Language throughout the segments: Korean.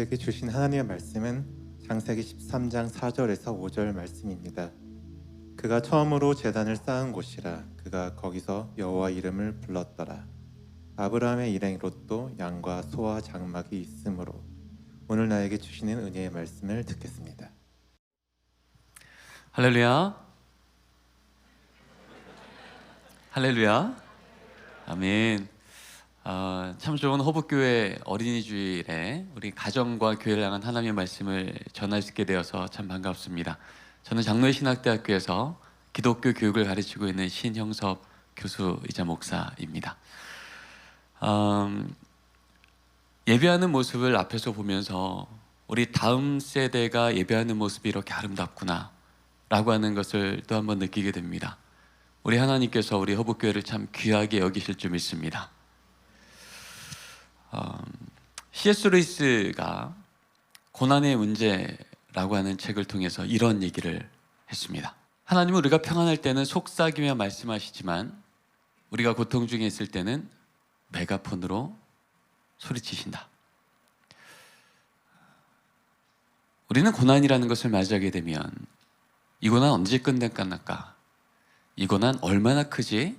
우리에게 주신 하나님의 말씀은 창세기 13장 4절에서 5절 말씀입니다. 그가 처음으로 제단을 쌓은 곳이라. 그가 거기서 여호와 이름을 불렀더라. 아브라함의 일행 롯도 양과 소와 장막이 있으므로. 오늘 나에게 주시는 은혜의 말씀을 듣겠습니다. 할렐루야. 할렐루야. 아멘. 참 좋은 허브교회 어린이 주일에 우리 가정과 교회를 향한 하나님의 말씀을 전할 수 있게 되어서 참 반갑습니다. 저는 장로의 신학대학교에서 기독교 교육을 가르치고 있는 신형섭 교수이자 목사입니다. 예배하는 모습을 앞에서 보면서 우리 다음 세대가 예배하는 모습이 이렇게 아름답구나 라고 하는 것을 또 한번 느끼게 됩니다. 우리 하나님께서 우리 허브교회를 참 귀하게 여기실 줄 믿습니다. C.S. 루이스가 고난의 문제라고 하는 책을 통해서 이런 얘기를 했습니다. 하나님은 우리가 평안할 때는 속삭이며 말씀하시지만 우리가 고통 중에 있을 때는 메가폰으로 소리치신다. 우리는 고난이라는 것을 맞이하게 되면 이 고난 언제 끝날까? 이 고난 얼마나 크지?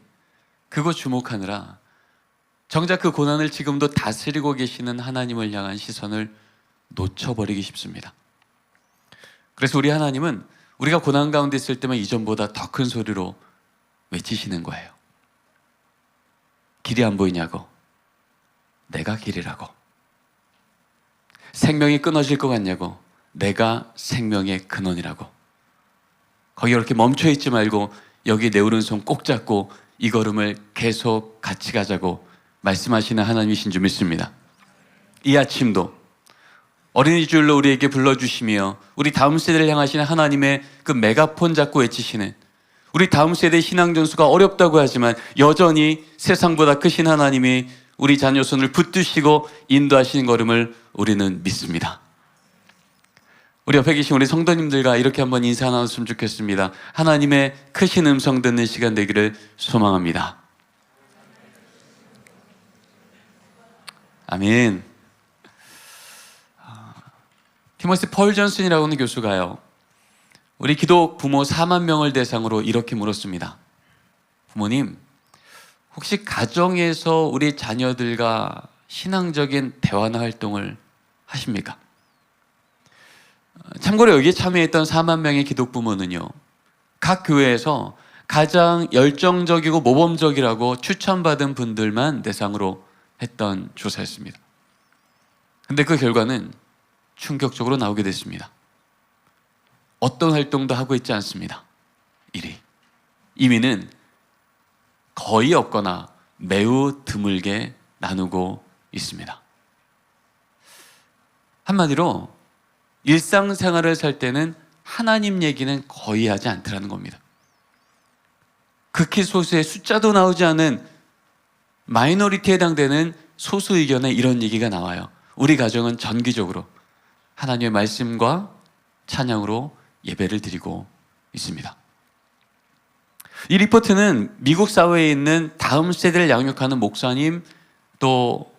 그거 주목하느라 정작 그 고난을 지금도 다스리고 계시는 하나님을 향한 시선을 놓쳐버리기 쉽습니다. 그래서 우리 하나님은 우리가 고난 가운데 있을 때만 이전보다 더 큰 소리로 외치시는 거예요. 길이 안 보이냐고? 내가 길이라고. 생명이 끊어질 것 같냐고? 내가 생명의 근원이라고. 거기 이렇게 멈춰있지 말고 여기 내 오른손 꼭 잡고 이 걸음을 계속 같이 가자고 말씀하시는 하나님이신 줄 믿습니다. 이 아침도 어린이 주일로 우리에게 불러주시며 우리 다음 세대를 향하시는 하나님의 그 메가폰 잡고 외치시는 우리 다음 세대의 신앙 전수가 어렵다고 하지만 여전히 세상보다 크신 하나님이 우리 자녀 손을 붙드시고 인도하시는 걸음을 우리는 믿습니다. 우리 옆에 계신 우리 성도님들과 이렇게 한번 인사 나눴으면 좋겠습니다. 하나님의 크신 음성 듣는 시간 되기를 소망합니다. 아멘. 티모시 펄 존슨이라고 하는 교수가요, 우리 기독 부모 4만 명을 대상으로 이렇게 물었습니다. 부모님, 혹시 가정에서 우리 자녀들과 신앙적인 대화나 활동을 하십니까? 참고로 여기에 참여했던 4만 명의 기독 부모는요, 각 교회에서 가장 열정적이고 모범적이라고 추천받은 분들만 대상으로 했던 조사였습니다. 근데 그 결과는 충격적으로 나오게 됐습니다. 어떤 활동도 하고 있지 않습니다. 1위. 2위는 거의 없거나 매우 드물게 나누고 있습니다. 한마디로 일상생활을 살 때는 하나님 얘기는 거의 하지 않더라는 겁니다. 극히 소수의 숫자도 나오지 않은 마이너리티에 해당되는 소수 의견에 이런 얘기가 나와요. 우리 가정은 정기적으로 하나님의 말씀과 찬양으로 예배를 드리고 있습니다. 이 리포트는 미국 사회에 있는 다음 세대를 양육하는 목사님 또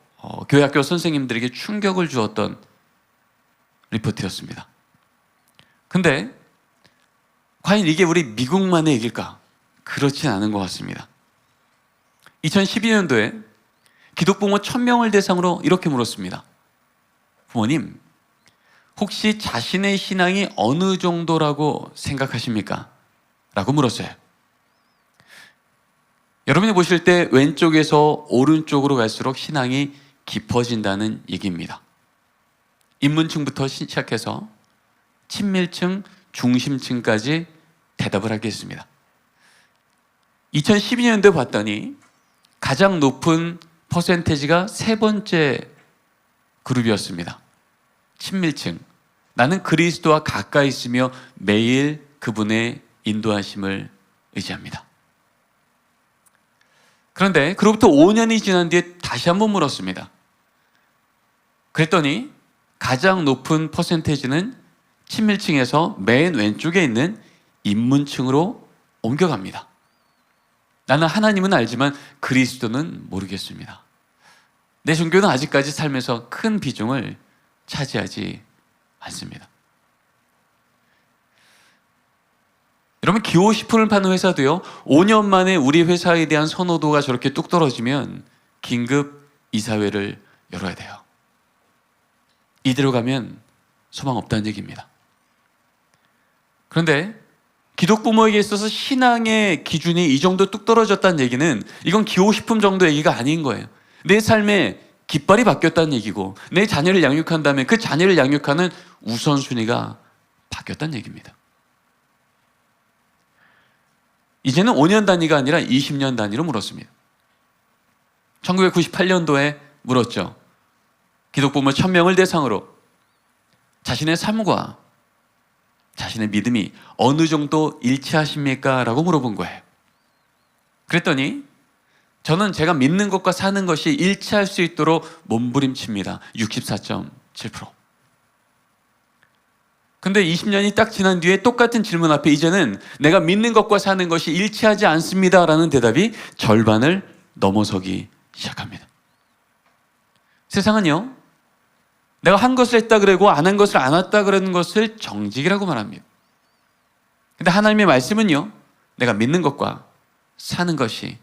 교회학교 선생님들에게 충격을 주었던 리포트였습니다. 근데 과연 이게 우리 미국만의 얘기일까? 그렇진 않은 것 같습니다. 2012년도에 기독부모 1000명을 대상으로 이렇게 물었습니다. 부모님, 혹시 자신의 신앙이 어느 정도라고 생각하십니까? 라고 물었어요. 여러분이 보실 때 왼쪽에서 오른쪽으로 갈수록 신앙이 깊어진다는 얘기입니다. 입문층부터 시작해서 친밀층, 중심층까지 대답을 하겠습니다. 2012년도에 봤더니 가장 높은 퍼센테이지가 세 번째 그룹이었습니다. 친밀층. 나는 그리스도와 가까이 있으며 매일 그분의 인도하심을 의지합니다. 그런데 그로부터 5년이 지난 뒤에 다시 한번 물었습니다. 그랬더니 가장 높은 퍼센테이지는 친밀층에서 맨 왼쪽에 있는 입문층으로 옮겨갑니다. 나는 하나님은 알지만 그리스도는 모르겠습니다. 내 종교는 아직까지 삶에서 큰 비중을 차지하지 않습니다. 여러분, 기호식품을 파는 회사도요, 5년 만에 우리 회사에 대한 선호도가 저렇게 뚝 떨어지면 긴급 이사회를 열어야 돼요. 이대로 가면 소망 없다는 얘기입니다. 그런데 기독 부모에게 있어서 신앙의 기준이 이 정도 뚝 떨어졌다는 얘기는 이건 기호식품 정도 얘기가 아닌 거예요. 내 삶에 깃발이 바뀌었다는 얘기고, 내 자녀를 양육한다면 그 자녀를 양육하는 우선순위가 바뀌었다는 얘기입니다. 이제는 5년 단위가 아니라 20년 단위로 물었습니다. 1998년도에 물었죠. 기독부모 1000명을 대상으로 자신의 삶과 자신의 믿음이 어느 정도 일치하십니까? 라고 물어본 거예요. 그랬더니 저는 제가 믿는 것과 사는 것이 일치할 수 있도록 몸부림칩니다. 64.7%. 근데 20년이 딱 지난 뒤에 똑같은 질문 앞에 이제는 내가 믿는 것과 사는 것이 일치하지 않습니다 라는 대답이 절반을 넘어서기 시작합니다. 세상은요, 내가 한 것을 했다 그러고 안 한 것을 안 했다 그러는 것을 정직이라고 말합니다. 근데 하나님의 말씀은요, 내가 믿는 것과 사는 것이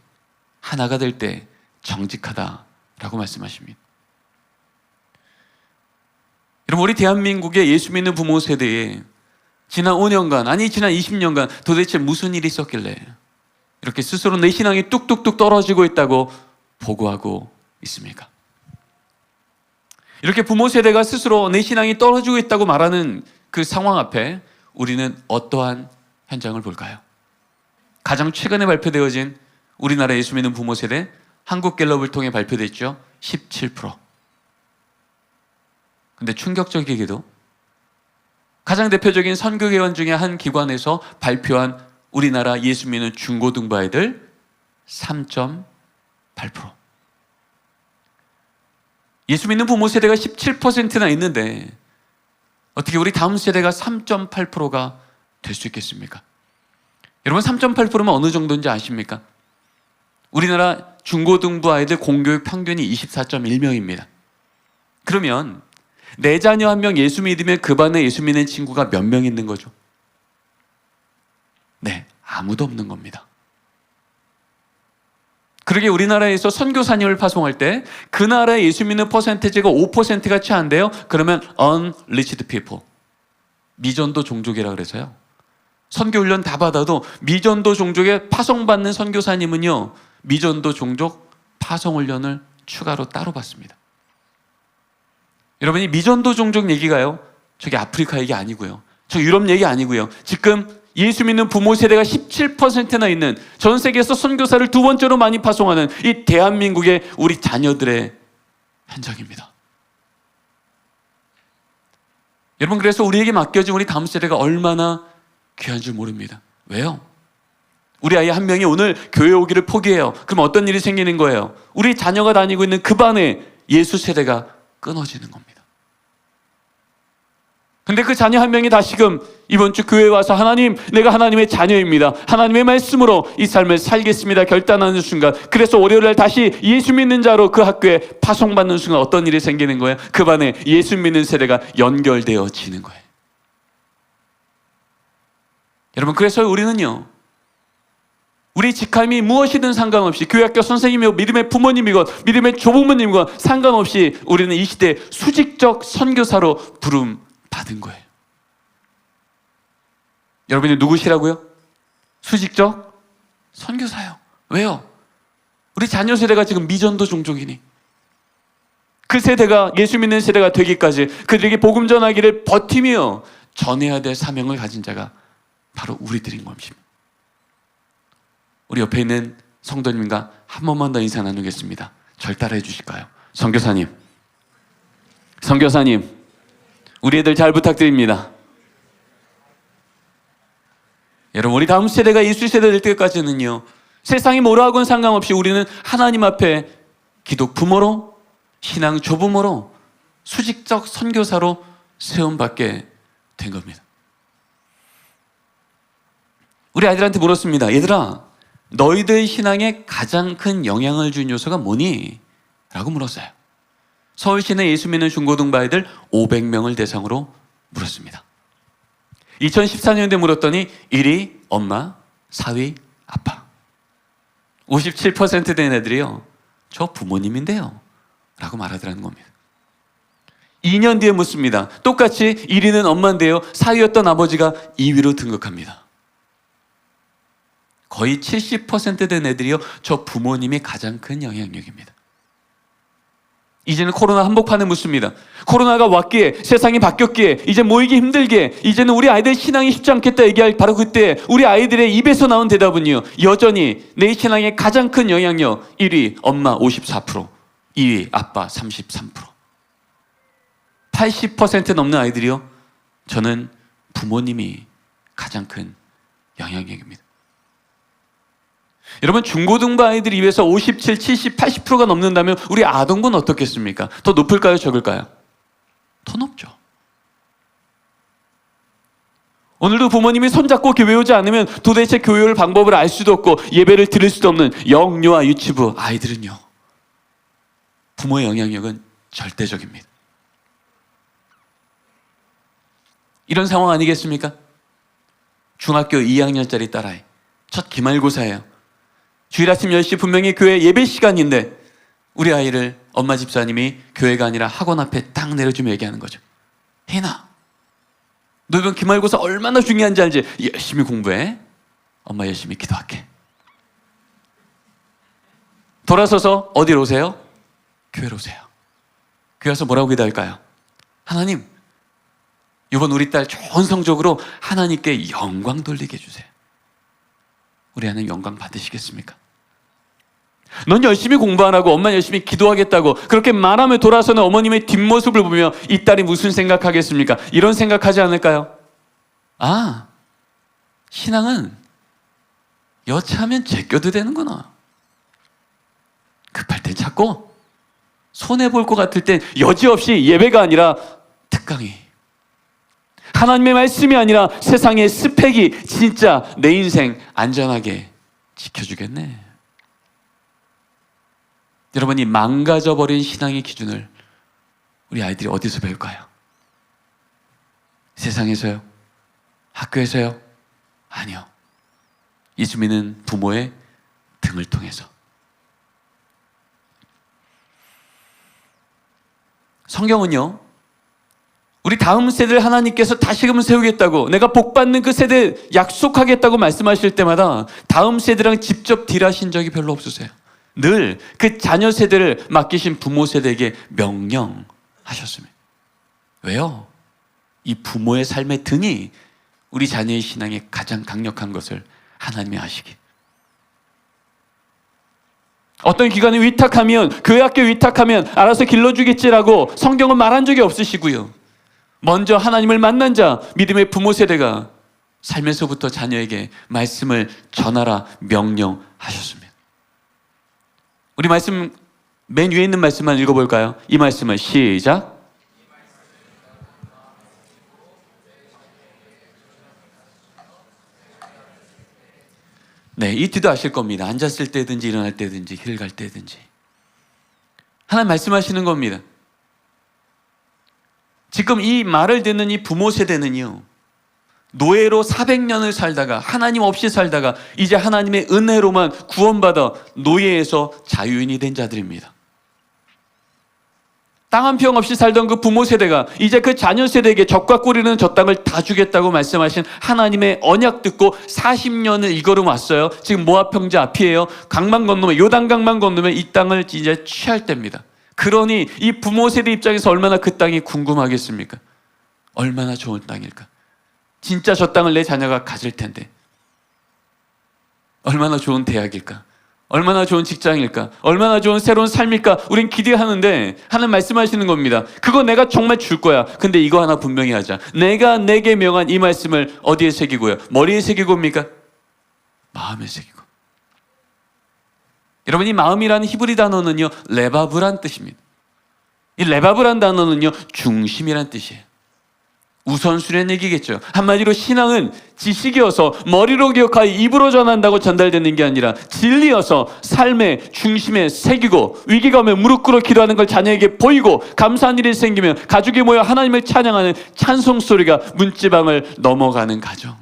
하나가 될 때 정직하다라고 말씀하십니다. 여러분, 우리 대한민국의 예수 믿는 부모 세대에 지난 5년간, 아니 지난 20년간 도대체 무슨 일이 있었길래 이렇게 스스로 내 신앙이 뚝뚝뚝 떨어지고 있다고 보고하고 있습니까? 이렇게 부모 세대가 스스로 내 신앙이 떨어지고 있다고 말하는 그 상황 앞에 우리는 어떠한 현장을 볼까요? 가장 최근에 발표되어진 우리나라 예수 믿는 부모 세대 한국갤럽을 통해 발표됐죠. 17%. 근데 충격적이게도 가장 대표적인 선교회원 중에 한 기관에서 발표한 우리나라 예수 믿는 중고등부 아이들 3.8%. 예수 믿는 부모 세대가 17%나 있는데 어떻게 우리 다음 세대가 3.8%가 될 수 있겠습니까? 여러분, 3.8%면 어느 정도인지 아십니까? 우리나라 중고등부 아이들 공교육 평균이 24.1명입니다. 그러면 내 자녀 한 명 예수 믿으면 그 반에 예수 믿는 친구가 몇 명 있는 거죠? 네, 아무도 없는 겁니다. 그러게 우리나라에서 선교사님을 파송할 때 그 나라의 예수 믿는 퍼센테이지가 5%가 채 안 돼요? 그러면 unreached people, 미전도 종족이라 그래서요. 선교 훈련 다 받아도 미전도 종족에 파송받는 선교사님은요, 미전도 종족 파송 훈련을 추가로 따로 받습니다. 여러분이 미전도 종족 얘기가요, 저기 아프리카 얘기 아니고요, 저 유럽 얘기 아니고요, 지금 예수 믿는 부모 세대가 17%나 있는, 전 세계에서 선교사를 두 번째로 많이 파송하는 이 대한민국의 우리 자녀들의 현장입니다. 여러분, 그래서 우리에게 맡겨진 우리 다음 세대가 얼마나 귀한 줄 모릅니다. 왜요? 우리 아이 한 명이 오늘 교회 오기를 포기해요. 그럼 어떤 일이 생기는 거예요? 우리 자녀가 다니고 있는 그 반에 예수 세대가 끊어지는 겁니다. 근데 그 자녀 한 명이 다시금 이번 주 교회에 와서 하나님, 내가 하나님의 자녀입니다, 하나님의 말씀으로 이 삶을 살겠습니다 결단하는 순간, 그래서 월요일날 다시 예수 믿는 자로 그 학교에 파송받는 순간 어떤 일이 생기는 거예요? 그 반에 예수 믿는 세대가 연결되어지는 거예요. 여러분, 그래서 우리는요, 우리 직함이 무엇이든 상관없이, 교회학교 선생님이고 믿음의 부모님이고 믿음의 조부모님과 상관없이 우리는 이 시대에 수직적 선교사로 부름 받은 거예요. 여러분이 누구시라고요? 수직적 선교사요. 왜요? 우리 자녀 세대가 지금 미전도 종족이니 그 세대가 예수 믿는 세대가 되기까지 그들에게 복음 전하기를 버티며 전해야 될 사명을 가진 자가 바로 우리들인 것입니다. 우리 옆에 있는 성도님과 한 번만 더 인사 나누겠습니다. 절 따라해 주실까요? 선교사님, 우리 애들 잘 부탁드립니다. 여러분, 우리 다음 세대가 예수 세대 될 때까지는요, 세상이 뭐라 하건 상관없이 우리는 하나님 앞에 기독 부모로, 신앙 조부모로, 수직적 선교사로 세움받게 된 겁니다. 우리 아이들한테 물었습니다. 얘들아, 너희들 신앙에 가장 큰 영향을 준 요소가 뭐니? 라고 물었어요. 서울시내 예수 믿는 중고등부 아이들 500명을 대상으로 물었습니다. 2014년도에 물었더니 1위 엄마, 4위 아빠. 57% 된 애들이요, 저 부모님인데요 라고 말하더라는 겁니다. 2년 뒤에 묻습니다. 똑같이 1위는 엄마인데요, 4위였던 아버지가 2위로 등극합니다. 거의 70% 된 애들이요, 저 부모님이 가장 큰 영향력입니다. 이제는 코로나 한복판에 묻습니다. 코로나가 왔기에, 세상이 바뀌었기에, 이제 모이기 힘들기에, 이제는 우리 아이들 신앙이 쉽지 않겠다 얘기할 바로 그때 우리 아이들의 입에서 나온 대답은요, 여전히 내 신앙의 가장 큰 영향력 1위 엄마 54%, 2위 아빠 33%. 80% 넘는 아이들이요, 저는 부모님이 가장 큰 영향력입니다. 여러분, 중고등부 아이들 입에서 57, 70, 80%가 넘는다면 우리 아동부는 어떻겠습니까? 더 높을까요? 적을까요? 더 높죠. 오늘도 부모님이 손잡고 교회 오지 않으면 도대체 교회 올 방법을 알 수도 없고 예배를 들을 수도 없는 영유아 유치부 아이들은요, 부모의 영향력은 절대적입니다. 이런 상황 아니겠습니까? 중학교 2학년짜리 딸아이, 첫 기말고사예요. 주일 아침 10시 분명히 교회 예배 시간인데 우리 아이를 엄마 집사님이 교회가 아니라 학원 앞에 딱 내려주며 얘기하는 거죠. 혜인아, 너 이번 기말고사 얼마나 중요한지 알지? 열심히 공부해. 엄마 열심히 기도할게. 돌아서서 어디로 오세요? 교회로 오세요. 교회 와서 뭐라고 기도할까요? 하나님, 이번 우리 딸 좋은 성적으로 하나님께 영광 돌리게 해주세요. 우리 아는 영광 받으시겠습니까? 넌 열심히 공부 안 하고 엄마 열심히 기도하겠다고 그렇게 말하며 돌아서는 어머님의 뒷모습을 보며 이 딸이 무슨 생각하겠습니까? 이런 생각하지 않을까요? 아, 신앙은 여차하면 제껴도 되는구나. 급할 땐 찾고 손해볼 것 같을 땐 여지없이 예배가 아니라 특강이, 하나님의 말씀이 아니라 세상의 스펙이 진짜 내 인생 안전하게 지켜주겠네. 여러분, 이 망가져버린 신앙의 기준을 우리 아이들이 어디서 배울까요? 세상에서요? 학교에서요? 아니요. 예수 믿는 부모의 등을 통해서. 성경은요, 우리 다음 세대를 하나님께서 다시금 세우겠다고, 내가 복받는 그 세대 약속하겠다고 말씀하실 때마다 다음 세대랑 직접 딜하신 적이 별로 없으세요. 늘 그 자녀 세대를 맡기신 부모 세대에게 명령하셨습니다. 왜요? 이 부모의 삶의 등이 우리 자녀의 신앙에 가장 강력한 것을 하나님이 아시기. 어떤 기관에 위탁하면, 교회 학교 위탁하면 알아서 길러주겠지라고 성경은 말한 적이 없으시고요. 먼저 하나님을 만난 자, 믿음의 부모 세대가 살면서부터 자녀에게 말씀을 전하라 명령하셨습니다. 우리 말씀 맨 위에 있는 말씀만 읽어볼까요? 이 말씀을 시작. 네, 이 뒤도 아실 겁니다. 앉았을 때든지 일어날 때든지 길 갈 때든지 하나님 말씀하시는 겁니다. 지금 이 말을 듣는 이 부모 세대는요, 노예로 400년을 살다가 하나님 없이 살다가 이제 하나님의 은혜로만 구원받아 노예에서 자유인이 된 자들입니다. 땅 한 평 없이 살던 그 부모 세대가 이제 그 자녀 세대에게 젖과 꿀이는 저 땅을 다 주겠다고 말씀하신 하나님의 언약 듣고 40년을 이 걸음 왔어요. 지금 모압 평지 앞이에요. 강만 건너면, 요단강만 건너면 이 땅을 이제 취할 때입니다. 그러니 이 부모 세대 입장에서 얼마나 그 땅이 궁금하겠습니까? 얼마나 좋은 땅일까? 진짜 저 땅을 내 자녀가 가질 텐데 얼마나 좋은 대학일까? 얼마나 좋은 직장일까? 얼마나 좋은 새로운 삶일까? 우린 기대하는데 하나님 말씀하시는 겁니다. 그거 내가 정말 줄 거야. 근데 이거 하나 분명히 하자. 내가 내게 명한 이 말씀을 어디에 새기고요? 머리에 새기고입니까? 마음에 새기고. 여러분, 이 마음이라는 히브리 단어는요, 레바브란 뜻입니다. 이 레바브란 단어는요, 중심이란 뜻이에요. 우선순위의 얘기겠죠. 한마디로 신앙은 지식이어서 머리로 기억하여 입으로 전한다고 전달되는 게 아니라 진리여서 삶의 중심에 새기고 위기가 오면 무릎 꿇어 기도하는 걸 자녀에게 보이고 감사한 일이 생기면 가족이 모여 하나님을 찬양하는 찬송 소리가 문지방을 넘어가는 가정.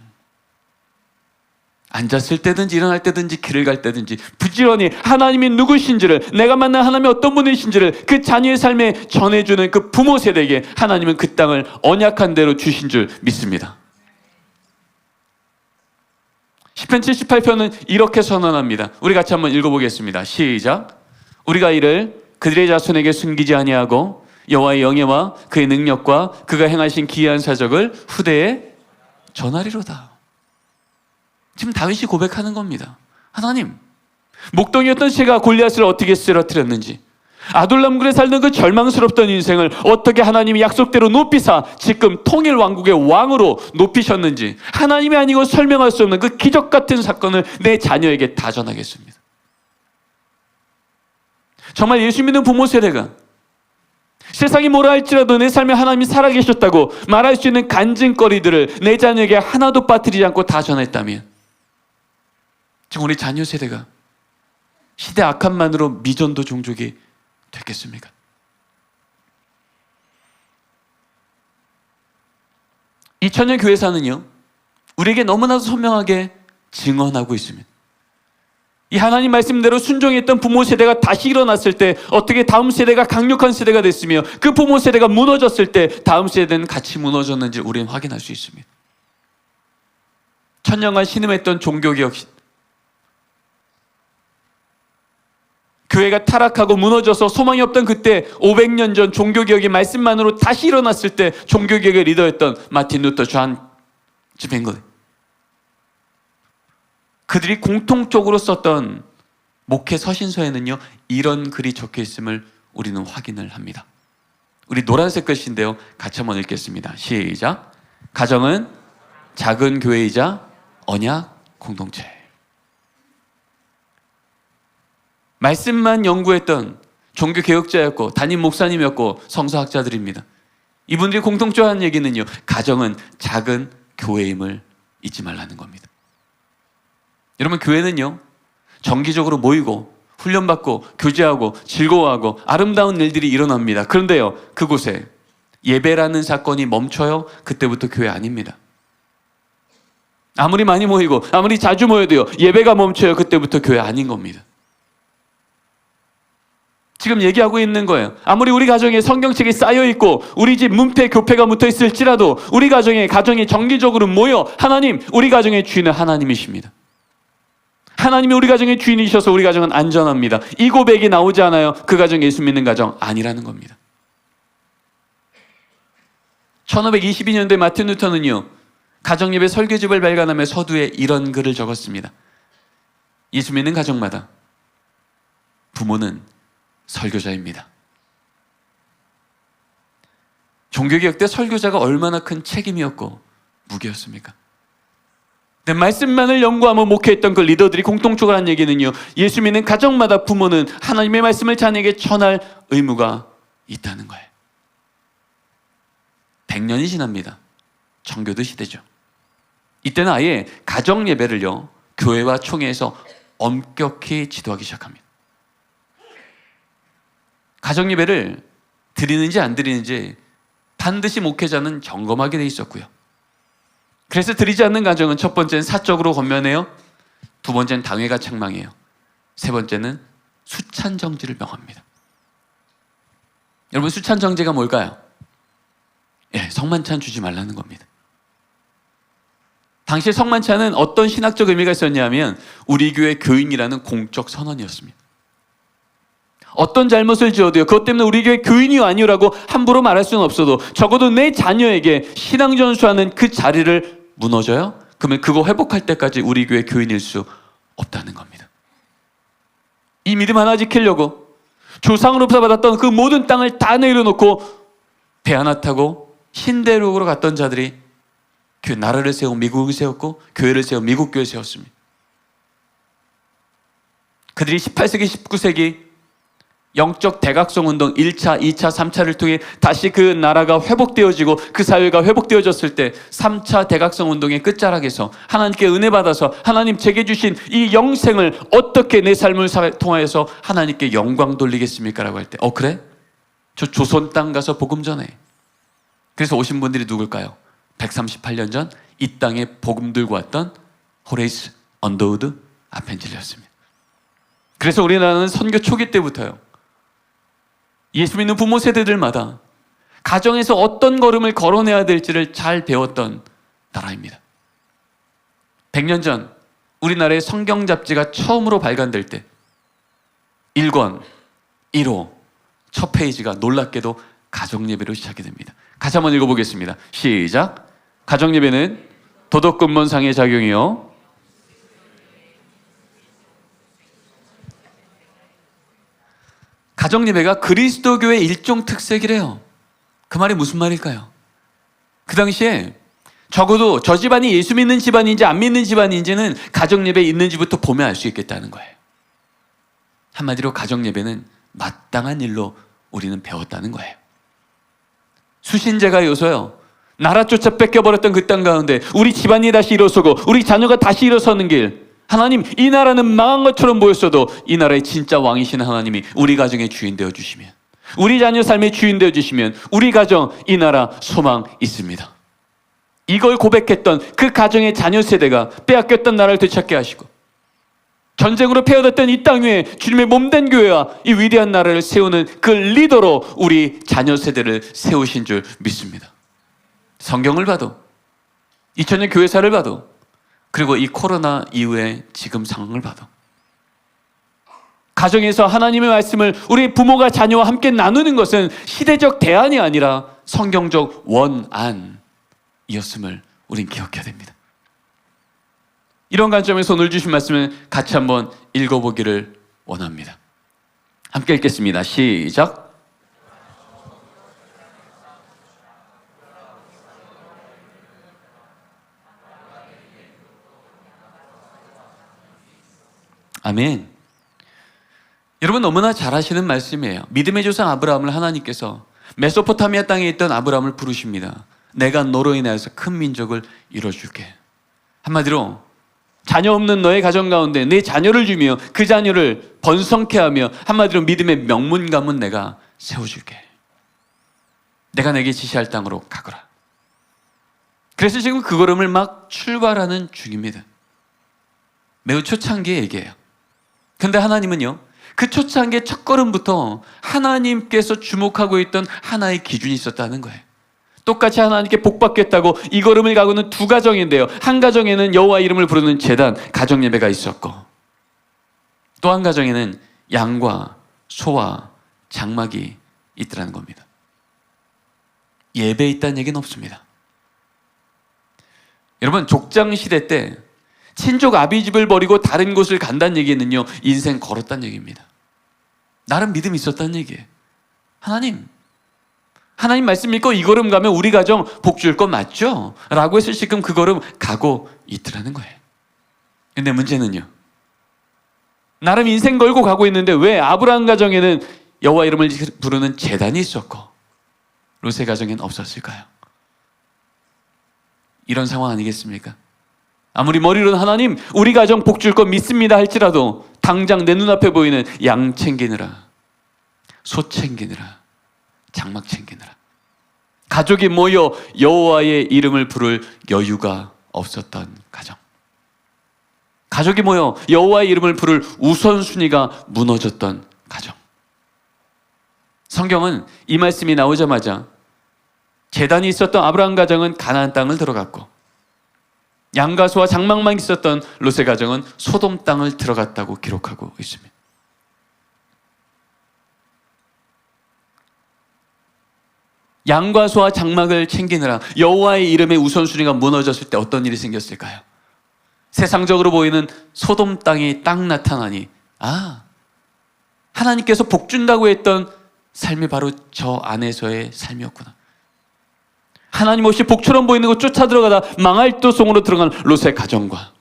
앉았을 때든지 일어날 때든지 길을 갈 때든지 부지런히 하나님이 누구신지를, 내가 만난 하나님이 어떤 분이신지를 그 자녀의 삶에 전해주는 그 부모 세대에게 하나님은 그 땅을 언약한 대로 주신 줄 믿습니다. 시편 78편은 이렇게 선언합니다. 우리 같이 한번 읽어보겠습니다. 시작. 우리가 이를 그들의 자손에게 숨기지 아니하고 여호와의 영예와 그의 능력과 그가 행하신 기이한 사적을 후대에 전하리로다. 지금 다윗이 고백하는 겁니다. 하나님, 목동이었던 제가 골리앗을 어떻게 쓰러뜨렸는지, 아둘람굴에 살던 그 절망스럽던 인생을 어떻게 하나님이 약속대로 높이사 지금 통일 왕국의 왕으로 높이셨는지, 하나님이 아니고 설명할 수 없는 그 기적 같은 사건을 내 자녀에게 다 전하겠습니다. 정말 예수 믿는 부모 세대가 세상이 뭐라 할지라도 내 삶에 하나님이 살아계셨다고 말할 수 있는 간증거리들을 내 자녀에게 하나도 빠뜨리지 않고 다 전했다면, 지금 우리 자녀 세대가 시대 악함만으로 미전도 종족이 됐겠습니까? 이 천년 교회사는요, 우리에게 너무나도 선명하게 증언하고 있습니다. 이 하나님 말씀대로 순종했던 부모 세대가 다시 일어났을 때 어떻게 다음 세대가 강력한 세대가 됐으며, 그 부모 세대가 무너졌을 때 다음 세대는 같이 무너졌는지 우리는 확인할 수 있습니다. 천년간 신음했던 종교개혁, 교회가 타락하고 무너져서 소망이 없던 그때 500년 전 종교개혁의 말씀만으로 다시 일어났을 때 종교개혁의 리더였던 마틴 루터 존 스프링글, 그들이 공통적으로 썼던 목회 서신서에는요 이런 글이 적혀 있음을 우리는 확인을 합니다. 우리 노란색 글씨인데요, 같이 한번 읽겠습니다. 시작. 가정은 작은 교회이자 언약 공동체. 말씀만 연구했던 종교개혁자였고 담임 목사님이었고 성서학자들입니다. 이분들이 공통적으로 하는 얘기는요, 가정은 작은 교회임을 잊지 말라는 겁니다. 여러분, 교회는요 정기적으로 모이고 훈련받고 교제하고 즐거워하고 아름다운 일들이 일어납니다. 그런데요, 그곳에 예배라는 사건이 멈춰요, 그때부터 교회 아닙니다. 아무리 많이 모이고 아무리 자주 모여도요, 예배가 멈춰요, 그때부터 교회 아닌 겁니다. 지금 얘기하고 있는 거예요. 아무리 우리 가정에 성경책이 쌓여있고 우리 집 문패 교패가 묻어있을지라도 우리 가정이 정기적으로 모여 하나님, 우리 가정의 주인은 하나님이십니다. 하나님이 우리 가정의 주인이셔서 우리 가정은 안전합니다. 이 고백이 나오지 않아요, 그 가정 예수 믿는 가정 아니라는 겁니다. 1522년도에 마틴 루터는요 가정예배 설교집을 발간하며 서두에 이런 글을 적었습니다. 예수 믿는 가정마다 부모는 설교자입니다. 종교개혁 때 설교자가 얼마나 큰 책임이었고 무게였습니까? 근데 말씀만을 연구하며 목회했던 그 리더들이 공통적으로 한 얘기는요, 예수 믿는 가정마다 부모는 하나님의 말씀을 자녀에게 전할 의무가 있다는 거예요. 100년이 지납니다. 정교도 시대죠. 이때는 아예 가정 예배를요 교회와 총회에서 엄격히 지도하기 시작합니다. 가정 예배를 드리는지 안 드리는지 반드시 목회자는 점검하게 돼 있었고요. 그래서 드리지 않는 가정은 첫 번째는 사적으로 권면해요, 두 번째는 당회가 책망해요, 세 번째는 수찬정지를 명합니다. 여러분, 수찬정지가 뭘까요? 성만찬 주지 말라는 겁니다. 당시 성만찬은 어떤 신학적 의미가 있었냐면 우리 교회 교인이라는 공적 선언이었습니다. 어떤 잘못을 지어도요, 그것 때문에 우리 교회 교인이요 아니요라고 함부로 말할 수는 없어도 적어도 내 자녀에게 신앙전수하는 그 자리를 무너져요? 그러면 그거 회복할 때까지 우리 교회 교인일 수 없다는 겁니다. 이 믿음 하나 지키려고 조상으로부터 받았던 그 모든 땅을 다 내려놓고 배 하나 타고 신대륙으로 갔던 자들이 나라를 세우고 미국을 세웠고 교회를 세우고 미국 교회를 세웠습니다. 그들이 18세기, 19세기 영적 대각성 운동 1차, 2차, 3차를 통해 다시 그 나라가 회복되어지고 그 사회가 회복되어졌을 때 3차 대각성 운동의 끝자락에서 하나님께 은혜 받아서 하나님 제게 주신 이 영생을 어떻게 내 삶을 통하여서 하나님께 영광 돌리겠습니까? 라고 할 때 그래? 저 조선 땅 가서 복음 전해. 그래서 오신 분들이 누굴까요? 138년 전 이 땅에 복음 들고 왔던 호레이스 언더우드 아펜젤리였습니다. 그래서 우리나라는 선교 초기 때부터요, 예수 믿는 부모 세대들마다 가정에서 어떤 걸음을 걸어내야 될지를 잘 배웠던 나라입니다. 100년 전 우리나라의 성경 잡지가 처음으로 발간될 때 1권 1호 첫 페이지가 놀랍게도 가정예배로 시작이 됩니다. 같이 한번 읽어보겠습니다. 시작. 가정예배는 도덕 근본상의 작용이요, 가정예배가 그리스도교의 일종 특색이래요. 그 말이 무슨 말일까요? 그 당시에 적어도 저 집안이 예수 믿는 집안인지 안 믿는 집안인지는 가정예배에 있는지부터 보면 알 수 있겠다는 거예요. 한마디로 가정예배는 마땅한 일로 우리는 배웠다는 거예요. 수신제가 요소요, 나라 쫓아 뺏겨버렸던 그 땅 가운데 우리 집안이 다시 일어서고 우리 자녀가 다시 일어서는 길, 하나님, 이 나라는 망한 것처럼 보였어도 이 나라의 진짜 왕이신 하나님이 우리 가정의 주인 되어주시면, 우리 자녀 삶의 주인 되어주시면 우리 가정, 이 나라 소망 있습니다. 이걸 고백했던 그 가정의 자녀 세대가 빼앗겼던 나라를 되찾게 하시고 전쟁으로 패어졌던 이 땅 위에 주님의 몸된 교회와 이 위대한 나라를 세우는 그 리더로 우리 자녀 세대를 세우신 줄 믿습니다. 성경을 봐도, 2000년 교회사를 봐도, 그리고 이 코로나 이후에 지금 상황을 봐도 가정에서 하나님의 말씀을 우리 부모가 자녀와 함께 나누는 것은 시대적 대안이 아니라 성경적 원안이었음을 우린 기억해야 됩니다. 이런 관점에서 오늘 주신 말씀을 같이 한번 읽어보기를 원합니다. 함께 읽겠습니다. 시작. 아멘. 여러분 너무나 잘 아시는 말씀이에요. 믿음의 조상 아브라함을 하나님께서 메소포타미아 땅에 있던 아브라함을 부르십니다. 내가 너로 인하여서 큰 민족을 이뤄줄게. 한마디로 자녀 없는 너의 가정 가운데 내 자녀를 주며 그 자녀를 번성케 하며, 한마디로 믿음의 명문가문 내가 세워줄게. 내가 내게 지시할 땅으로 가거라. 그래서 지금 그 걸음을 막 출발하는 중입니다. 매우 초창기의 얘기예요. 근데 하나님은요, 그 초창기의 첫걸음부터 하나님께서 주목하고 있던 하나의 기준이 있었다는 거예요. 똑같이 하나님께 복받겠다고 이 걸음을 가고는 두 가정인데요, 한 가정에는 여호와 이름을 부르는 제단, 가정예배가 있었고, 또 한 가정에는 양과 소와 장막이 있더라는 겁니다. 예배에 있다는 얘기는 없습니다. 여러분, 족장시대 때 친족 아비집을 버리고 다른 곳을 간다는 얘기는요, 인생 걸었다는 얘기입니다. 나름 믿음이 있었다는 얘기예요. 하나님 말씀 믿고 이 걸음 가면 우리 가정 복 줄 거 맞죠? 라고 해서 지금 그 걸음 가고 있더라는 거예요. 근데 문제는요, 나름 인생 걸고 가고 있는데 왜 아브라함 가정에는 여호와 이름을 부르는 제단이 있었고 롯의 가정에는 없었을까요? 이런 상황 아니겠습니까? 아무리 머리로는 하나님 우리 가정 복 줄 거 믿습니다 할지라도 당장 내 눈앞에 보이는 양 챙기느라, 소 챙기느라, 장막 챙기느라 가족이 모여 여호와의 이름을 부를 여유가 없었던 가정, 가족이 모여 여호와의 이름을 부를 우선순위가 무너졌던 가정. 성경은 이 말씀이 나오자마자 제단이 있었던 아브라함 가정은 가나안 땅을 들어갔고 양과 소와 장막만 있었던 롯의 가정은 소돔 땅을 들어갔다고 기록하고 있습니다. 양과 소와 장막을 챙기느라 여호와의 이름의 우선순위가 무너졌을 때 어떤 일이 생겼을까요? 세상적으로 보이는 소돔 땅이 딱 나타나니, 하나님께서 복 준다고 했던 삶이 바로 저 안에서의 삶이었구나. 하나님 없이 복처럼 보이는 것 쫓아 들어가다 망할 도성으로 들어간 롯의 가정과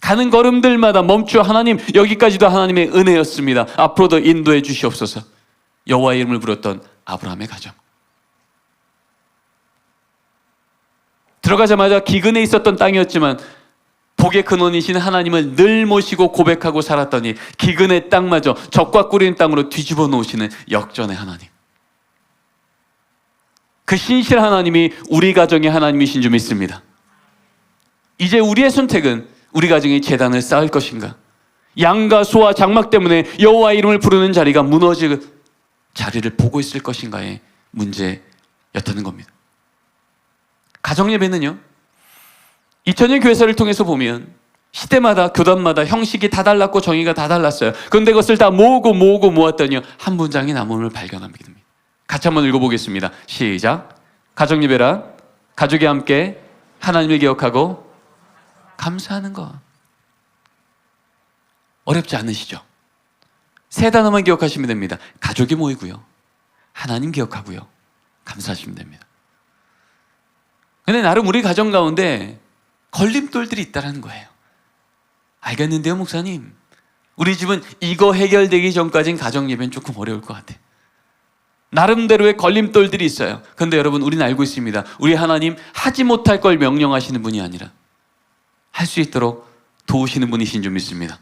가는 걸음들마다 멈추어 하나님, 여기까지도 하나님의 은혜였습니다. 앞으로도 인도해 주시옵소서. 여호와의 이름을 부르던 아브라함의 가정. 들어가자마자 기근에 있었던 땅이었지만 복의 근원이신 하나님을 늘 모시고 고백하고 살았더니 기근의 땅마저 적과 꿀인 땅으로 뒤집어 놓으시는 역전의 하나님. 그 신실한 하나님이 우리 가정의 하나님이신 줄 믿습니다. 이제 우리의 선택은 우리 가정이 제단을 쌓을 것인가, 양과 소와 장막 때문에 여호와의 이름을 부르는 자리가 무너질 자리를 보고 있을 것인가의 문제였다는 겁니다. 가정예배는요, 2000년 교회사를 통해서 보면 시대마다 교단마다 형식이 다 달랐고 정의가 다 달랐어요. 그런데 그것을 다 모으고 모았더니 한 문장의 나무를 발견하게 됩니다. 같이 한번 읽어보겠습니다. 시작. 가정예배란 가족이 함께 하나님을 기억하고 감사하는 것. 어렵지 않으시죠? 세 단어만 기억하시면 됩니다. 가족이 모이고요, 하나님 기억하고요, 감사하시면 됩니다. 근데 나름 우리 가정 가운데 걸림돌들이 있다는 거예요. 알겠는데요, 목사님, 우리 집은 이거 해결되기 전까지는 가정예배는 조금 어려울 것 같아요. 나름대로의 걸림돌들이 있어요. 그런데 여러분, 우리는 알고 있습니다. 우리 하나님 하지 못할 걸 명령하시는 분이 아니라 할 수 있도록 도우시는 분이신 줄 믿습니다.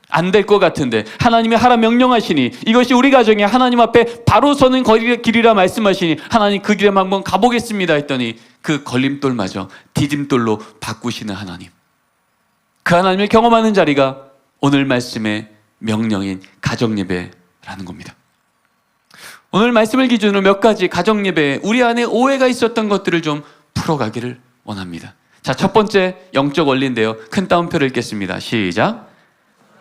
안 될 것 같은데 하나님이 하라 명령하시니 이것이 우리 가정에 하나님 앞에 바로 서는 길이라 말씀하시니 하나님 그 길에 한번 가보겠습니다 했더니 그 걸림돌마저 디딤돌로 바꾸시는 하나님. 그 하나님을 경험하는 자리가 오늘 말씀의 명령인 가정예배라는 겁니다. 오늘 말씀을 기준으로 몇 가지 가정예배에 우리 안에 오해가 있었던 것들을 좀 풀어가기를 원합니다. 자, 첫 번째 영적 원리인데요. 큰 따옴표를 읽겠습니다. 시작.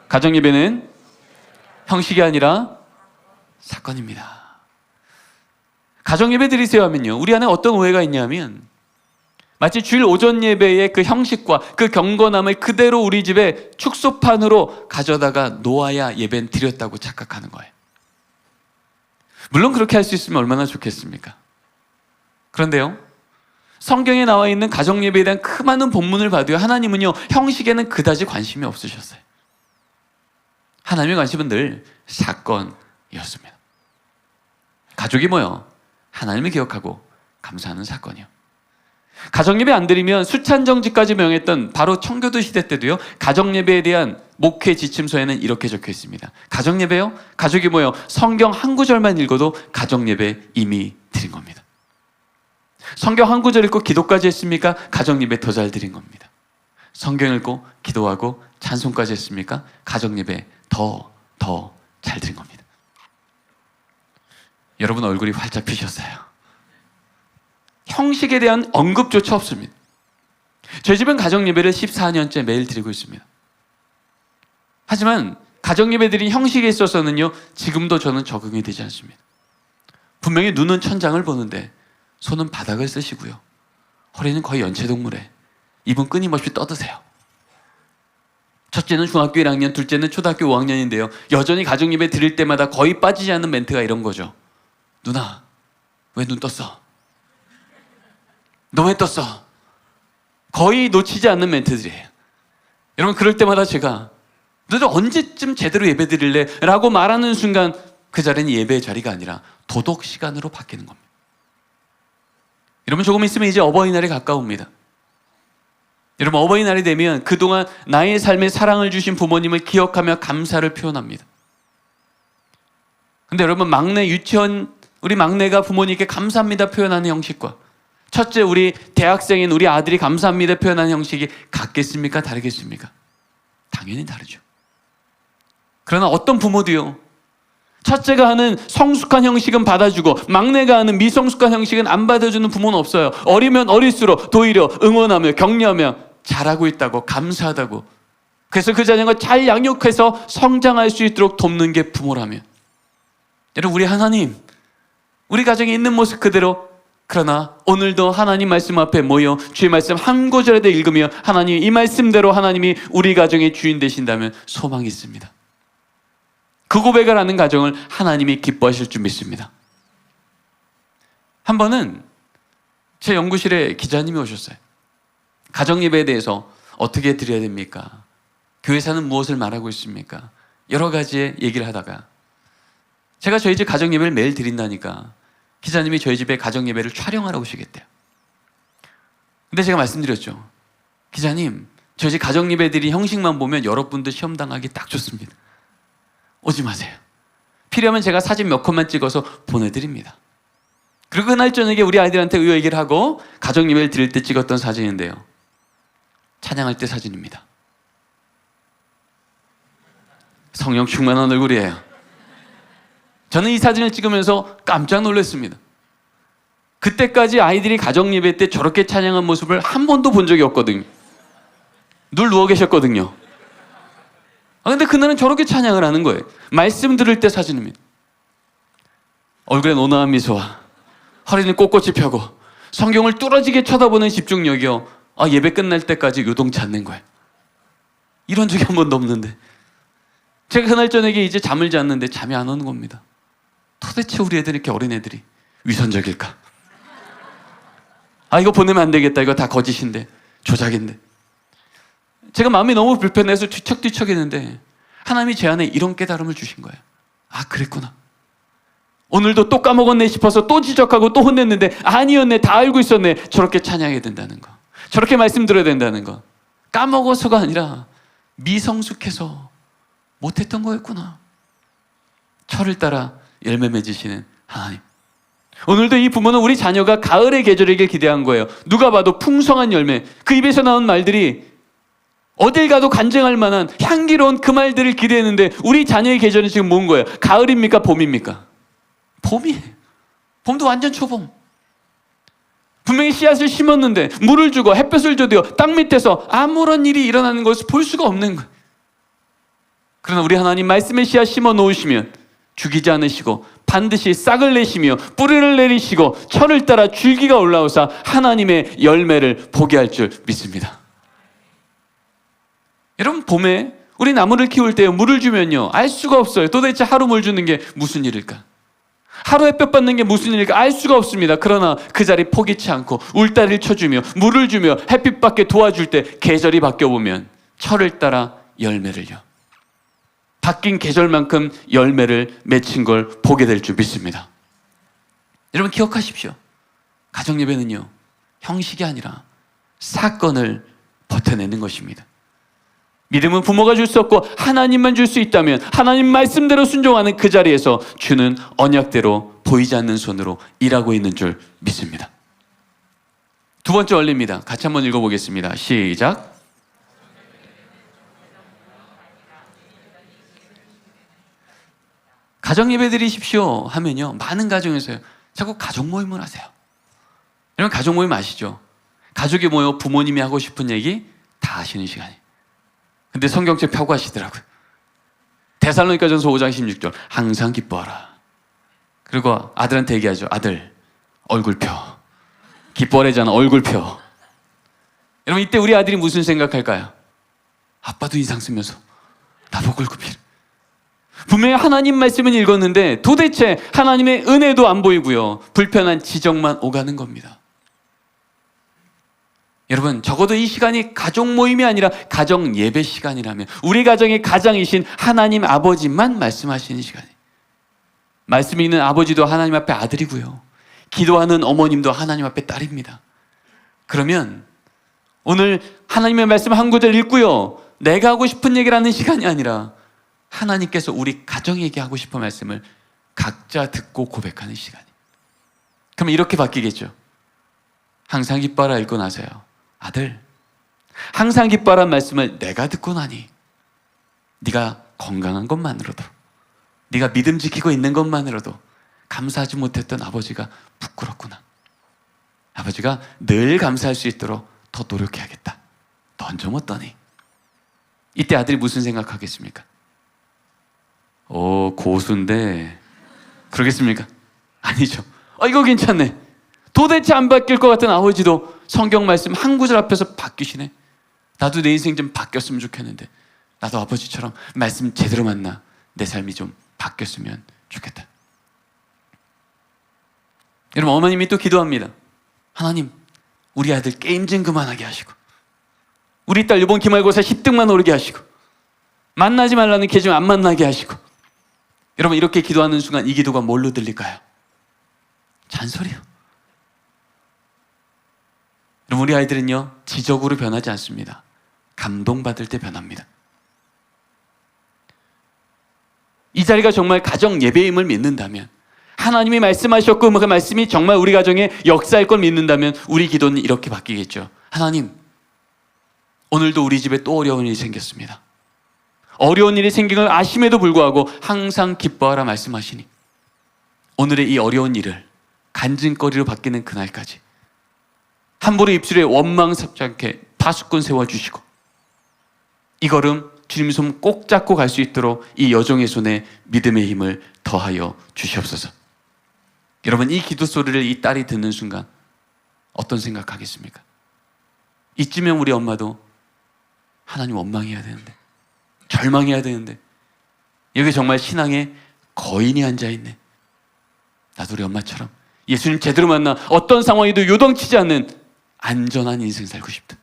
가정예배는 형식이 아니라 사건입니다. 가정예배 드리세요 하면요, 우리 안에 어떤 오해가 있냐면 마치 주일 오전 예배의 그 형식과 그 경건함을 그대로 우리 집에 축소판으로 가져다가 놓아야 예배는 드렸다고 착각하는 거예요. 물론 그렇게 할 수 있으면 얼마나 좋겠습니까? 그런데요, 성경에 나와 있는 가정예배에 대한 그 많은 본문을 봐도요, 하나님은요, 형식에는 그다지 관심이 없으셨어요. 하나님의 관심은 늘 사건이었습니다. 가족이 모여 하나님을 기억하고 감사하는 사건이요. 가정예배 안 드리면 수찬정지까지 명했던 바로 청교도 시대 때도요, 가정예배에 대한 목회 지침서에는 이렇게 적혀 있습니다. 가정예배요? 가족이 모여 성경 한 구절만 읽어도 가정예배 이미 드린 겁니다. 성경 한 구절 읽고 기도까지 했습니까? 가정예배 더 잘 드린 겁니다. 성경 읽고 기도하고 찬송까지 했습니까? 가정예배 더 잘 드린 겁니다. 여러분 얼굴이 활짝 피셨어요. 형식에 대한 언급조차 없습니다. 저희 집은 가정예배를 14년째 매일 드리고 있습니다. 하지만 가정예배 드린 형식에 있어서는요, 지금도 저는 적응이 되지 않습니다. 분명히 눈은 천장을 보는데 손은 바닥을 쓰시고요, 허리는 거의 연체동물에 입은 끊임없이 떠드세요. 첫째는 중학교 1학년, 둘째는 초등학교 5학년인데요 여전히 가정예배 드릴 때마다 거의 빠지지 않는 멘트가 이런 거죠. 누나, 왜 눈 떴어? 너 왜 떴어? 거의 놓치지 않는 멘트들이에요. 여러분, 그럴 때마다 제가 너도 언제쯤 제대로 예배 드릴래? 라고 말하는 순간 그 자리는 예배의 자리가 아니라 도덕 시간으로 바뀌는 겁니다. 여러분, 조금 있으면 이제 어버이날이 가까웁니다. 여러분, 어버이날이 되면 그동안 나의 삶에 사랑을 주신 부모님을 기억하며 감사를 표현합니다. 근데 여러분, 막내 유치원 우리 막내가 부모님께 감사합니다 표현하는 형식과 첫째 우리 대학생인 우리 아들이 감사합니다 표현하는 형식이 같겠습니까? 다르겠습니까? 당연히 다르죠. 그러나 어떤 부모도요, 첫째가 하는 성숙한 형식은 받아주고 막내가 하는 미성숙한 형식은 안 받아주는 부모는 없어요. 어리면 어릴수록 도리어 응원하며 격려하며 잘하고 있다고, 감사하다고, 그래서 그 자녀가 잘 양육해서 성장할 수 있도록 돕는 게 부모라면, 여러분, 우리 하나님, 우리 가정에 있는 모습 그대로, 그러나 오늘도 하나님 말씀 앞에 모여 주의 말씀 한 구절에도 읽으며 하나님 이 말씀대로 하나님이 우리 가정의 주인 되신다면 소망이 있습니다. 그 고백을 하는 가정을 하나님이 기뻐하실 줄 믿습니다. 한 번은 제 연구실에 기자님이 오셨어요. 가정예배에 대해서 어떻게 드려야 됩니까? 교회사는 무엇을 말하고 있습니까? 여러 가지의 얘기를 하다가 제가 저희 집 가정예배를 매일 드린다니까 기자님이 저희 집에 가정예배를 촬영하러 오시겠대요. 근데 제가 말씀드렸죠. 기자님, 저희 집 가정예배들이 형식만 보면 여러분들 시험 당하기 딱 좋습니다. 오지 마세요. 필요하면 제가 사진 몇 컷만 찍어서 보내드립니다. 그리고 그날 저녁에 우리 아이들한테 이 얘기를 하고 가정예배를 드릴 때 찍었던 사진인데요. 찬양할 때 사진입니다. 성령 충만한 얼굴이에요. 저는 이 사진을 찍으면서 깜짝 놀랐습니다. 그때까지 아이들이 가정예배 때 저렇게 찬양한 모습을 한 번도 본 적이 없거든요. 늘 누워 계셨거든요. 근데 그날은 저렇게 찬양을 하는 거예요. 말씀 들을 때 사진입니다. 얼굴에 온화한 미소와 허리는 꼿꼿이 펴고 성경을 뚫어지게 쳐다보는 집중력이요. 예배 끝날 때까지 요동치 않는 거예요. 이런 적이 한 번도 없는데 제가 그날 저녁에 이제 잠을 잤는데 잠이 안 오는 겁니다. 도대체 우리 애들 이렇게 어린애들이 위선적일까? 이거 보내면 안 되겠다. 이거 다 거짓인데 조작인데. 제가 마음이 너무 불편해서 뒤척뒤척 했는데 하나님이 제 안에 이런 깨달음을 주신 거예요. 그랬구나. 오늘도 또 까먹었네 싶어서 또 지적하고 또 혼냈는데 아니었네. 다 알고 있었네. 저렇게 찬양해야 된다는 거. 저렇게 말씀 들어야 된다는 거. 까먹어서가 아니라 미성숙해서 못했던 거였구나. 철을 따라 열매 맺으시는 하나님. 오늘도 이 부모는 우리 자녀가 가을의 계절에게 기대한 거예요. 누가 봐도 풍성한 열매. 그 입에서 나온 말들이 어딜 가도 간증할 만한 향기로운 그 말들을 기대했는데 우리 자녀의 계절은 지금 뭔 거예요? 가을입니까? 봄입니까? 봄이에요. 봄도 완전 초봄. 분명히 씨앗을 심었는데 물을 주고 햇볕을 줘도요. 땅 밑에서 아무런 일이 일어나는 것을 볼 수가 없는 거예요. 그러나 우리 하나님 말씀의 씨앗 심어 놓으시면 죽이지 않으시고 반드시 싹을 내시며 뿌리를 내리시고 철을 따라 줄기가 올라오사 하나님의 열매를 보게 할 줄 믿습니다. 여러분, 봄에 우리 나무를 키울 때 물을 주면요 알 수가 없어요. 도대체 하루 물 주는 게 무슨 일일까? 하루 햇볕 받는 게 무슨 일일까? 알 수가 없습니다. 그러나 그 자리 포기치 않고 울타리를 쳐주며 물을 주며 햇빛 받게 도와줄 때 계절이 바뀌어보면 철을 따라 열매를요. 바뀐 계절만큼 열매를 맺힌 걸 보게 될 줄 믿습니다. 여러분 기억하십시오. 가정예배는요 형식이 아니라 사건을 버텨내는 것입니다. 믿음은 부모가 줄 수 없고 하나님만 줄 수 있다면 하나님 말씀대로 순종하는 그 자리에서 주는 언약대로 보이지 않는 손으로 일하고 있는 줄 믿습니다. 두 번째 원리입니다. 같이 한번 읽어보겠습니다. 시작. 가정예배 드리십시오 하면요 많은 가정에서요 자꾸 가족 모임을 하세요. 여러분 가족 모임 아시죠? 가족이 모여 부모님이 하고 싶은 얘기 다 하시는 시간이에요. 근데 성경책 펴고 하시더라고요. 데살로니가전서 5장 16절 항상 기뻐하라. 그리고 아들한테 얘기하죠. 아들 얼굴 펴. 기뻐하래잖아. 얼굴 펴. 여러분 이때 우리 아들이 무슨 생각할까요? 아빠도 인상 쓰면서 나보고 얼굴 펴. 분명히 하나님 말씀은 읽었는데 도대체 하나님의 은혜도 안 보이고요 불편한 지적만 오가는 겁니다. 여러분 적어도 이 시간이 가족 모임이 아니라 가정 예배 시간이라면 우리 가정의 가장이신 하나님 아버지만 말씀하시는 시간이에요. 말씀이 있는 아버지도 하나님 앞에 아들이고요 기도하는 어머님도 하나님 앞에 딸입니다. 그러면 오늘 하나님의 말씀 한 구절 읽고요 내가 하고 싶은 얘기를 하는 시간이 아니라 하나님께서 우리 가정에게 하고 싶은 말씀을 각자 듣고 고백하는 시간이에요. 그러면 이렇게 바뀌겠죠. 항상 기뻐하라 읽고 나서요 아들 항상 기뻐하라는 말씀을 내가 듣고 나니 네가 건강한 것만으로도 네가 믿음 지키고 있는 것만으로도 감사하지 못했던 아버지가 부끄럽구나. 아버지가 늘 감사할 수 있도록 더 노력해야겠다. 넌 좀 어떠니? 이때 아들이 무슨 생각하겠습니까? 고수인데 그러겠습니까? 아니죠. 이거 괜찮네. 도대체 안 바뀔 것 같은 아버지도 성경 말씀 한 구절 앞에서 바뀌시네. 나도 내 인생 좀 바뀌었으면 좋겠는데 나도 아버지처럼 말씀 제대로 만나 내 삶이 좀 바뀌었으면 좋겠다. 여러분 어머님이 또 기도합니다. 하나님 우리 아들 게임 좀 그만하게 하시고 우리 딸 이번 기말고사 10등만 오르게 하시고 만나지 말라는 계지만 안 만나게 하시고. 여러분, 이렇게 기도하는 순간 이 기도가 뭘로 들릴까요? 잔소리요. 여러분, 우리 아이들은요, 지적으로 변하지 않습니다. 감동받을 때 변합니다. 이 자리가 정말 가정 예배임을 믿는다면, 하나님이 말씀하셨고 그 말씀이 정말 우리 가정에 역사할 걸 믿는다면 우리 기도는 이렇게 바뀌겠죠. 하나님, 오늘도 우리 집에 또 어려운 일이 생겼습니다. 어려운 일이 생긴 걸 아심에도 불구하고 항상 기뻐하라 말씀하시니 오늘의 이 어려운 일을 간증거리로 바뀌는 그날까지 함부로 입술에 원망스럽지 않게 파수꾼 세워주시고 이 걸음 주님 손 꼭 잡고 갈 수 있도록 이 여종의 손에 믿음의 힘을 더하여 주시옵소서. 여러분, 이 기도 소리를 이 딸이 듣는 순간 어떤 생각하겠습니까? 이쯤면 우리 엄마도 하나님 원망해야 되는데, 절망해야 되는데, 여기 정말 신앙에 거인이 앉아있네. 나도 우리 엄마처럼 예수님 제대로 만나 어떤 상황에도 요동치지 않는 안전한 인생 살고 싶다.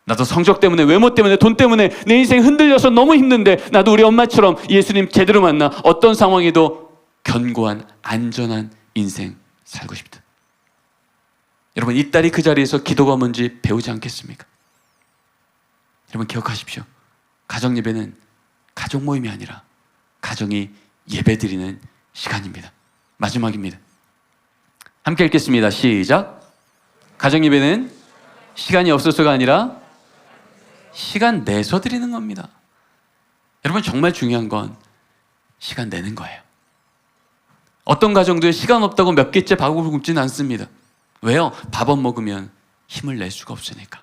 나도 성적 때문에, 외모 때문에, 돈 때문에 내 인생 흔들려서 너무 힘든데 나도 우리 엄마처럼 예수님 제대로 만나 어떤 상황에도 견고한 안전한 인생 살고 싶다. 여러분, 이 딸이 그 자리에서 기도가 뭔지 배우지 않겠습니까? 여러분, 기억하십시오. 가정 예배는 가족 모임이 아니라 가정이 예배드리는 시간입니다. 마지막입니다. 함께 읽겠습니다. 시작. 가정 예배는 시간이 없어서가 아니라 시간 내서 드리는 겁니다. 여러분, 정말 중요한 건 시간 내는 거예요. 어떤 가정도 시간 없다고 몇 개째 밥을 굶지는 않습니다. 왜요? 밥 안 먹으면 힘을 낼 수가 없으니까.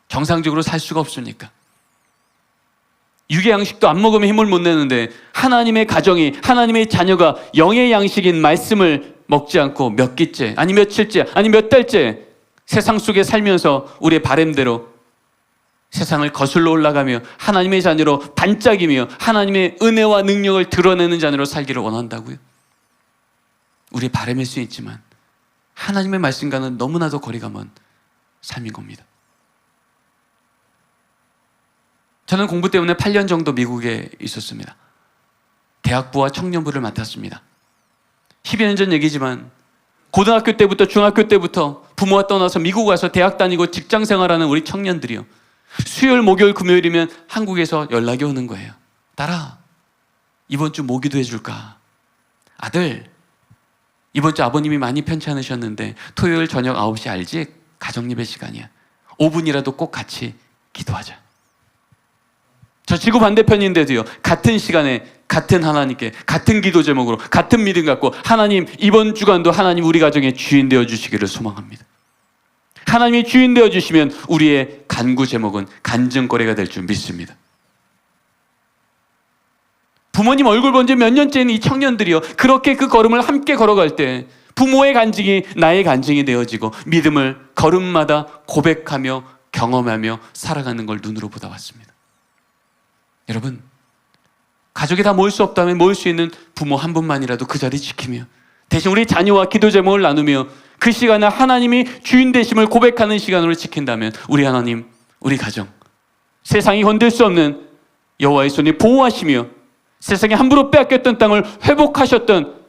정상적으로 살 수가 없으니까. 육의 양식도 안 먹으면 힘을 못 내는데 하나님의 가정이, 하나님의 자녀가 영의 양식인 말씀을 먹지 않고 몇 끼째, 아니 며칠째, 아니 몇 달째 세상 속에 살면서 우리의 바램대로 세상을 거슬러 올라가며 하나님의 자녀로 반짝이며 하나님의 은혜와 능력을 드러내는 자녀로 살기를 원한다고요. 우리의 바람일 수 있지만 하나님의 말씀과는 너무나도 거리가 먼 삶인 겁니다. 저는 공부 때문에 8년 정도 미국에 있었습니다. 대학부와 청년부를 맡았습니다. 12년 전 얘기지만 고등학교 때부터 중학교 때부터 부모와 떠나서 미국 와서 대학 다니고 직장 생활하는 우리 청년들이요, 수요일, 목요일, 금요일이면 한국에서 연락이 오는 거예요. 딸아, 이번 주 뭐 기도해 줄까? 아들, 이번 주 아버님이 많이 편찮으셨는데 토요일 저녁 9시 알지? 가정예배 시간이야. 5분이라도 꼭 같이 기도하자. 저 지구 반대편인데도요, 같은 시간에 같은 하나님께 같은 기도 제목으로 같은 믿음 갖고 하나님, 이번 주간도 하나님 우리 가정의 주인 되어 주시기를 소망합니다. 하나님이 주인 되어 주시면 우리의 간구 제목은 간증거리가 될 줄 믿습니다. 부모님 얼굴 본 지 몇 년째인 이 청년들이요, 그렇게 그 걸음을 함께 걸어갈 때 부모의 간증이 나의 간증이 되어지고 믿음을 걸음마다 고백하며 경험하며 살아가는 걸 눈으로 보다 왔습니다. 여러분, 가족이 다 모일 수 없다면 모일 수 있는 부모 한 분만이라도 그 자리 지키며 대신 우리 자녀와 기도 제목을 나누며 그 시간을 하나님이 주인 되심을 고백하는 시간으로 지킨다면 우리 하나님, 우리 가정, 세상이 건들 수 없는 여호와의 손이 보호하시며 세상에 함부로 빼앗겼던 땅을 회복하셨던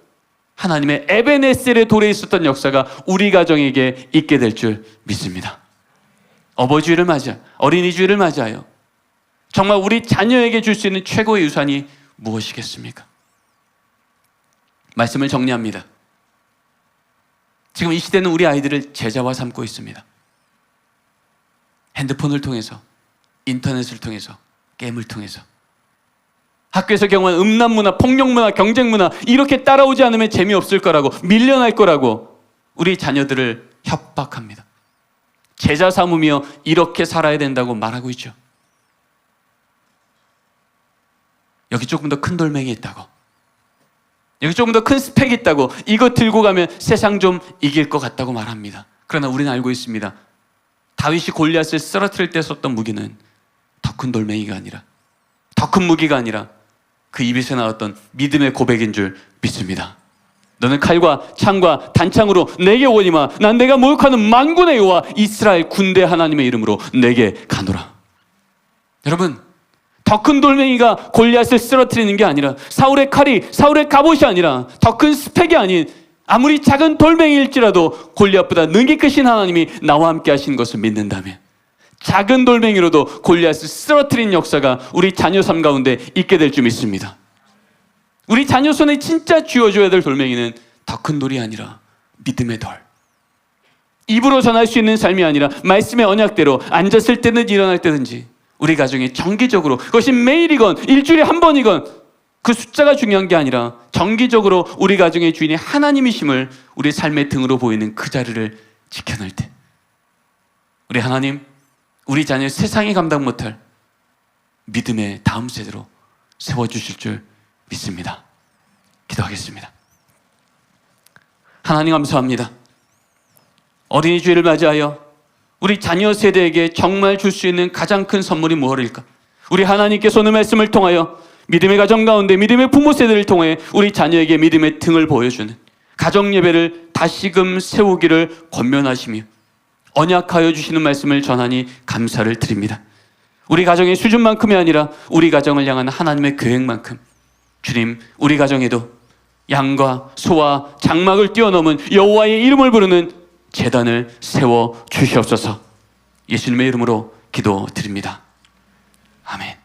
하나님의 에베네셀의 돌에 있었던 역사가 우리 가정에게 있게 될 줄 믿습니다. 어버이주일을 맞아, 어린이주일을 맞아요. 정말 우리 자녀에게 줄 수 있는 최고의 유산이 무엇이겠습니까? 말씀을 정리합니다. 지금 이 시대는 우리 아이들을 제자화 삼고 있습니다. 핸드폰을 통해서, 인터넷을 통해서, 게임을 통해서 학교에서 경험한 음란문화, 폭력문화, 경쟁문화 이렇게 따라오지 않으면 재미없을 거라고, 밀려날 거라고 우리 자녀들을 협박합니다. 제자 삼으며 이렇게 살아야 된다고 말하고 있죠. 여기 조금 더 큰 돌멩이 있다고, 여기 조금 더 큰 스펙이 있다고, 이거 들고 가면 세상 좀 이길 것 같다고 말합니다. 그러나 우리는 알고 있습니다. 다윗이 골리앗을 쓰러뜨릴 때 썼던 무기는 더 큰 돌멩이가 아니라, 더 큰 무기가 아니라 그 입에서 나왔던 믿음의 고백인 줄 믿습니다. 너는 칼과 창과 단창으로 내게 오거니와 난 내가 모욕하는 만군의 여호와 이스라엘 군대 하나님의 이름으로 내게 가노라. 여러분, 더 큰 돌멩이가 골리앗을 쓰러뜨리는 게 아니라 사울의 칼이 사울의 갑옷이 아니라 더 큰 스펙이 아닌 아무리 작은 돌멩이일지라도 골리앗보다 능히 크신 하나님이 나와 함께 하시는 것을 믿는다면 작은 돌멩이로도 골리앗을 쓰러뜨린 역사가 우리 자녀 삶 가운데 있게 될 줄 믿습니다. 우리 자녀 손에 진짜 쥐어줘야 될 돌멩이는 더 큰 돌이 아니라 믿음의 돌. 입으로 전할 수 있는 삶이 아니라 말씀의 언약대로 앉았을 때든 일어날 때든지 우리 가정에 정기적으로, 그것이 매일이건 일주일에 한 번이건 그 숫자가 중요한 게 아니라 정기적으로 우리 가정의 주인이 하나님이심을 우리 삶의 등으로 보이는 그 자리를 지켜낼 때 우리 하나님, 우리 자녀 세상이 감당 못할 믿음의 다음 세대로 세워주실 줄 믿습니다. 기도하겠습니다. 하나님 감사합니다. 어린이 주일을 맞이하여 우리 자녀 세대에게 정말 줄 수 있는 가장 큰 선물이 무엇일까? 우리 하나님께서 오늘 말씀을 통하여 믿음의 가정 가운데 믿음의 부모 세대를 통해 우리 자녀에게 믿음의 등을 보여주는 가정 예배를 다시금 세우기를 권면하시며 언약하여 주시는 말씀을 전하니 감사를 드립니다. 우리 가정의 수준만큼이 아니라 우리 가정을 향한 하나님의 계획만큼 주님, 우리 가정에도 양과 소와 장막을 뛰어넘은 여호와의 이름을 부르는 제단을 세워 주시옵소서. 예수님의 이름으로 기도드립니다. 아멘.